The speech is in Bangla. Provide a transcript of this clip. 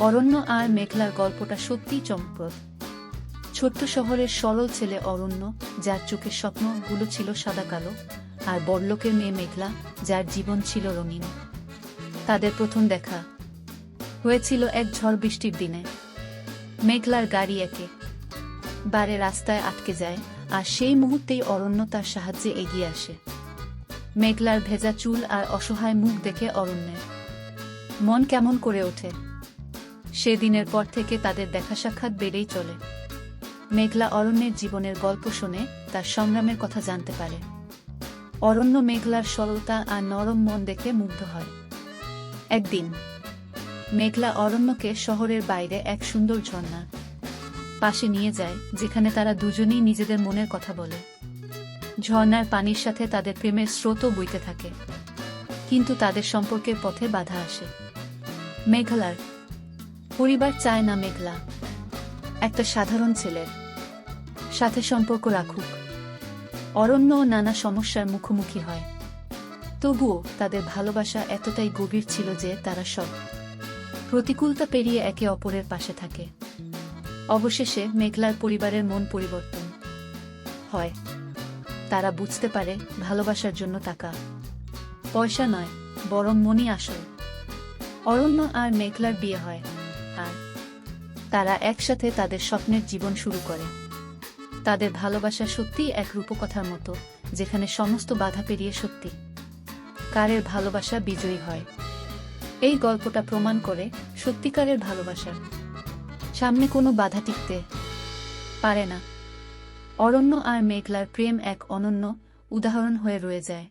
অরণ্য আর মেঘলার গল্পটা সত্যিই চমকপ্রদ। ছোট্ট শহরের সরল ছেলে অরণ্য, যার চোখের স্বপ্নগুলো ছিল সাদা কালো, আর বড়লোকের মেয়ে মেঘলা, যার জীবন ছিল রঙিন। তাদের প্রথম দেখা হয়েছিল এক ঝড় বৃষ্টির দিনে। মেঘলার গাড়ি একেবারে রাস্তায় আটকে যায়, আর সেই মুহূর্তেই অরণ্য তার সাহায্যে এগিয়ে আসে। মেঘলার ভেজা চুল আর অসহায় মুখ দেখে অরণ্যের মন কেমন করে ওঠে। সেদিনের পর থেকে তাদের দেখা সাক্ষাৎ বেড়েই চলে। মেঘলা অরণ্যের জীবনের গল্প শুনে তার সংগ্রামের কথা জানতে পারে। অরণ্য মেঘলার সরলতা আর নরম মন দেখে মুগ্ধ হয়। একদিন মেঘলা অরণ্যকে শহরের বাইরে এক সুন্দর ঝর্ণার পাশে নিয়ে যায়, যেখানে তারা দুজনেই নিজেদের মনের কথা বলে। ঝর্ণার পানির সাথে তাদের প্রেমের স্রোতও বইতে থাকে, কিন্তু তাদের সম্পর্কের পথে বাধা আসে। মেঘলার পরিবার চায় না মেঘলা একটা সাধারণ ছেলের সাথে সম্পর্ক রাখুক। অরণ্যও নানা সমস্যার মুখোমুখি হয়, তবুও তাদের ভালোবাসা এতটাই গভীর ছিল যে তারা সব প্রতিকূলতা পেরিয়ে একে অপরের পাশে থাকে। অবশেষে মেঘলার পরিবারের মন পরিবর্তন হয়। তারা বুঝতে পারে ভালোবাসার জন্য টাকা পয়সা নয়, বরং মনই আসল। অরণ্য আর মেঘলার বিয়ে হয়, আর তারা একসাথে তাদের স্বপ্নের জীবন শুরু করে। তাদের ভালোবাসা সত্যিই এক রূপকথার মতো, যেখানে সমস্ত বাধা পেরিয়ে সত্যি কারের ভালোবাসা বিজয়ী হয়। এই গল্পটা প্রমাণ করে সত্যিকারের ভালোবাসার সামনে কোনো বাধা টিকতে পারে না। অরণ্য আর মেঘলার প্রেম এক অনন্য উদাহরণ হয়ে রয়ে যায়।